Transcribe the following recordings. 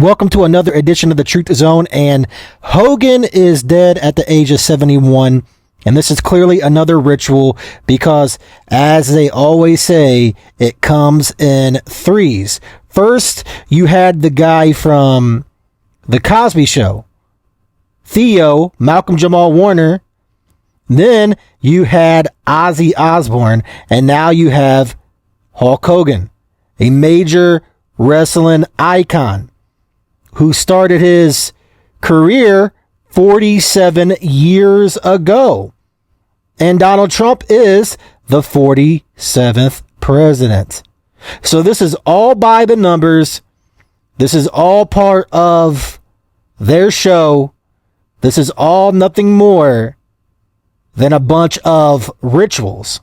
Welcome to another edition of the Truth Zone. And Hogan is dead at the age of 71. And this is clearly another ritual because, as they always say, it comes in threes. First, you had the guy from The Cosby Show, Theo, Malcolm Jamal Warner. Then you had Ozzy Osbourne. And now you have Hulk Hogan, a major wrestling icon who started his career 47 years ago. And Donald Trump is the 47th president. So this is all by the numbers. This is all part of their show. This is all nothing more than a bunch of rituals.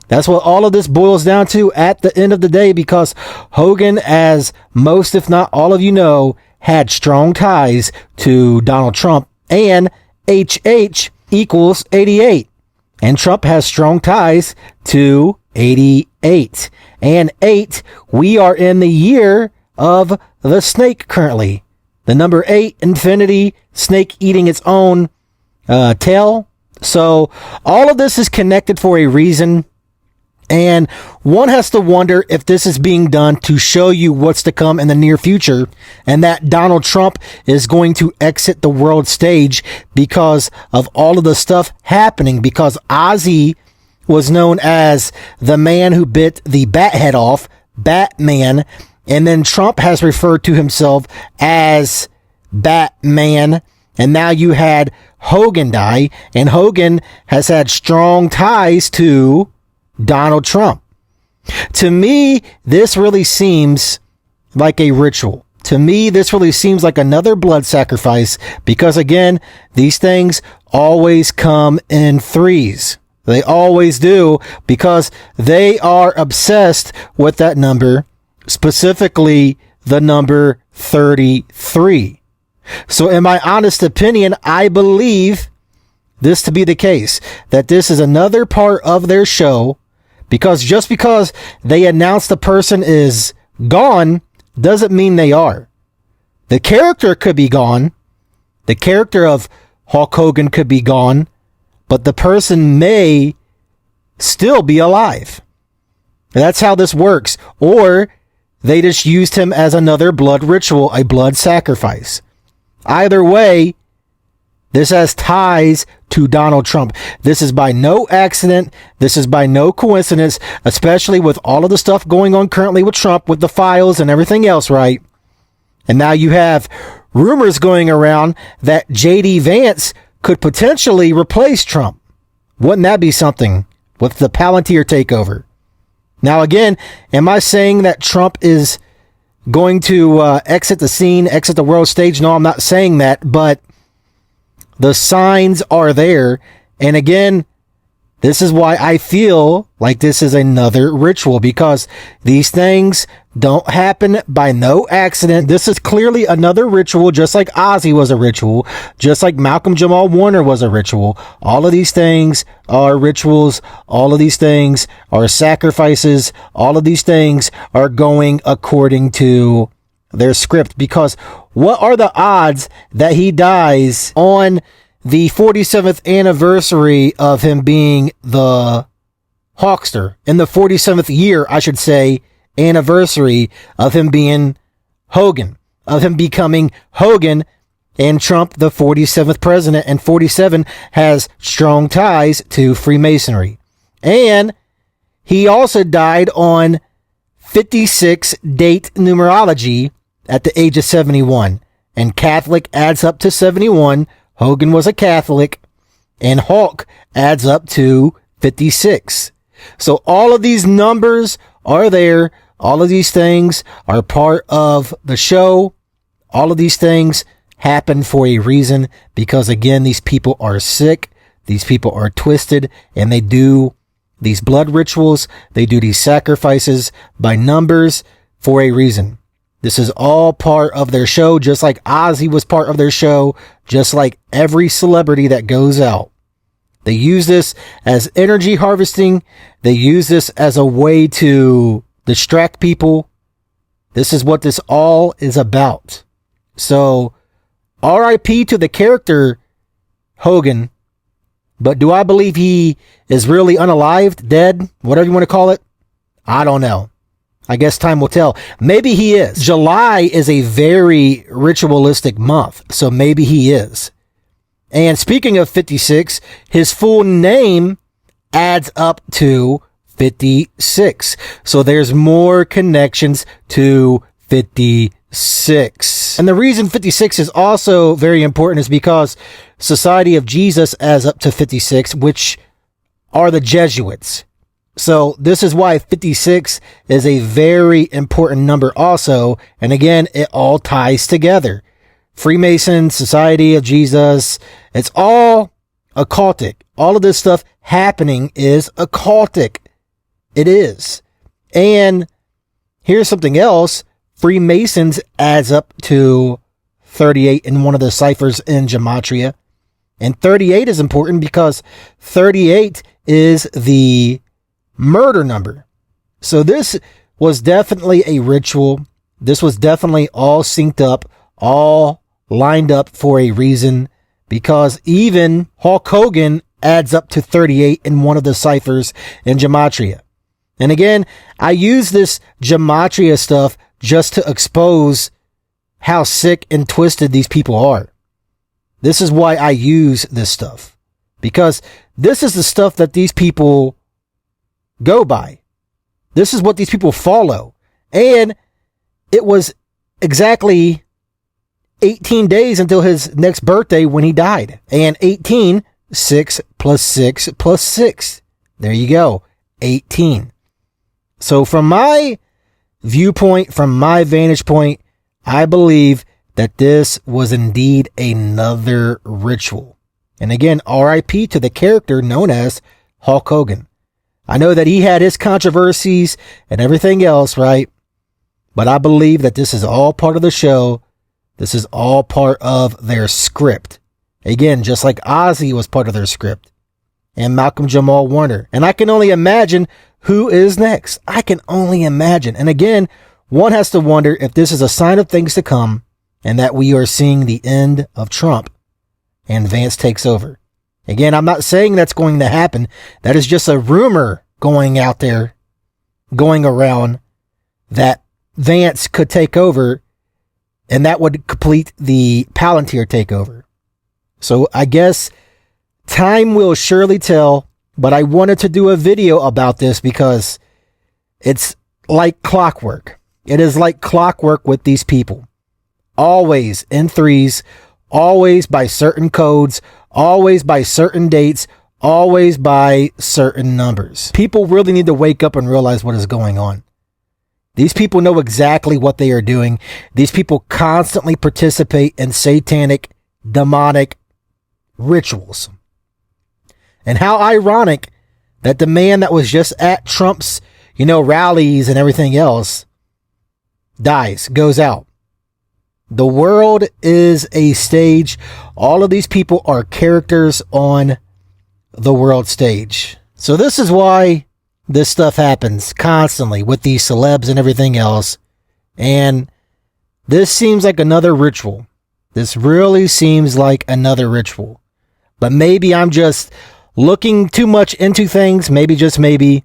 That's what all of this boils down to at the end of the day, because Hogan, as most, if not all of you know, had strong ties to Donald Trump, and HH equals 88. And Trump has strong ties to 88. And 8, we are in the year of the snake currently. The number 8, infinity, snake eating its own tail. So all of this is connected for a reason. And one has to wonder if this is being done to show you what's to come in the near future, and that Donald Trump is going to exit the world stage because of all of the stuff happening, because Ozzy was known as the man who bit the bat head off, Batman, and then Trump has referred to himself as Batman, and now you had Hogan die, and Hogan has had strong ties to Donald Trump. To me, this really seems like a ritual. To me, this really seems like another blood sacrifice because, again, these things always come in threes. They always do because they are obsessed with that number, specifically the number 33. So in my honest opinion, I believe this to be the case, that this is another part of their show. Because just because they announce the person is gone doesn't mean they are. The character could be gone. The character of Hulk Hogan could be gone, but the person may still be alive. That's how this works. Or they just used him as another blood ritual, a blood sacrifice. Either way, this has ties to Donald Trump. This is by no accident. This is by no coincidence, especially with all of the stuff going on currently with Trump, with the files and everything else, right? And now you have rumors going around that J.D. Vance could potentially replace Trump. Wouldn't that be something with the Palantir takeover? Now, again, am I saying that Trump is going to exit the scene, exit the world stage? No, I'm not saying that, but the signs are there. And again, this is why I feel like this is another ritual, because these things don't happen by no accident. This is clearly another ritual, just like Ozzy was a ritual, just like Malcolm Jamal Warner was a ritual. All of these things are rituals. All of these things are sacrifices. All of these things are going according to their script, because what are the odds that he dies on the 47th anniversary of him being the Hawkster, in the 47th year, I should say, anniversary of him being Hogan, of him becoming Hogan, and Trump the 47th president, and 47 has strong ties to Freemasonry. And he also died on 56 date numerology at the age of 71, and Catholic adds up to 71. Hogan was a Catholic, and Hulk adds up to 56. So all of these numbers are there. All of these things are part of the show. All of these things happen for a reason, because again, these people are sick. These people are twisted, and they do these blood rituals. They do these sacrifices by numbers for a reason. This is all part of their show, just like Ozzy was part of their show, just like every celebrity that goes out. They use this as energy harvesting. They use this as a way to distract people. This is what this all is about. So, RIP to the character Hogan. But do I believe he is really unalived, dead, whatever you want to call it? I don't know. I guess time will tell. Maybe he is. July is a very ritualistic month, so maybe he is. And speaking of 56, his full name adds up to 56. So there's more connections to 56. And the reason 56 is also very important is because Society of Jesus adds up to 56, which are the Jesuits. So this is why 56 is a very important number also. And again, it all ties together. Freemason, Society of Jesus, it's all occultic. All of this stuff happening is occultic. It is. And here's something else. Freemasons adds up to 38 in one of the ciphers in Gematria. And 38 is important because 38 is the murder number. So this was definitely a ritual. This was definitely all synced up, all lined up for a reason, because even Hulk Hogan adds up to 38 in one of the ciphers in Gematria. And again, I use this Gematria stuff just to expose how sick and twisted these people are. This is why I use this stuff, because this is the stuff that these people go by. This is what these people follow. And it was exactly 18 days until his next birthday when he died. And 18, 6 plus 6 plus 6. There you go. 18. So from my viewpoint, from my vantage point, I believe that this was indeed another ritual. And again, RIP to the character known as Hulk Hogan. I know that he had his controversies and everything else, right? But I believe that this is all part of the show. This is all part of their script. Again, just like Ozzy was part of their script. And Malcolm Jamal Warner. And I can only imagine who is next. I can only imagine. And again, one has to wonder if this is a sign of things to come and that we are seeing the end of Trump and Vance takes over. Again, I'm not saying that's going to happen. That is just a rumor going out there, going around, that Vance could take over, and that would complete the Palantir takeover. So I guess time will surely tell, but I wanted to do a video about this because it's like clockwork. It is like clockwork with these people. Always in threes, always by certain codes, always by certain dates, always by certain numbers. People really need to wake up and realize what is going on. These people know exactly what they are doing. These people constantly participate in satanic, demonic rituals. And how ironic that the man that was just at Trump's, rallies and everything else dies, goes out. The world is a stage. All of these people are characters on the world stage. So this is why this stuff happens constantly with these celebs and everything else. And this seems like another ritual. This really seems like another ritual. But maybe I'm just looking too much into things. Maybe, just maybe.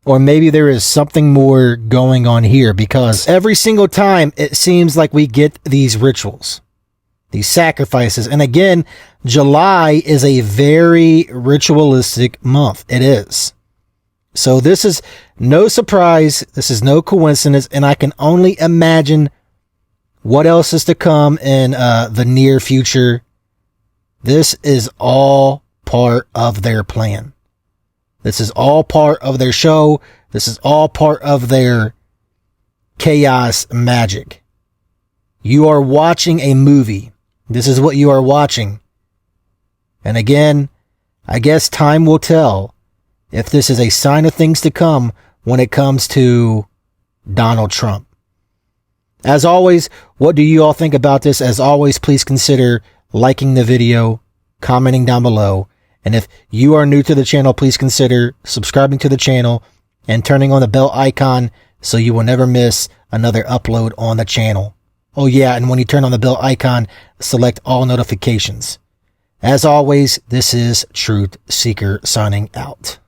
Or maybe there is something more going on here, because every single time it seems like we get these rituals, these sacrifices. And again, July is a very ritualistic month. It is. So this is no surprise. This is no coincidence. And I can only imagine what else is to come in the near future. This is all part of their plan. This is all part of their show. This is all part of their chaos magic. You are watching a movie. This is what you are watching. And again, I guess time will tell if this is a sign of things to come when it comes to Donald Trump. As always, what do you all think about this? As always, please consider liking the video, commenting down below. And if you are new to the channel, please consider subscribing to the channel and turning on the bell icon so you will never miss another upload on the channel. Oh yeah, and when you turn on the bell icon, select all notifications. As always, this is Truth Seeker signing out.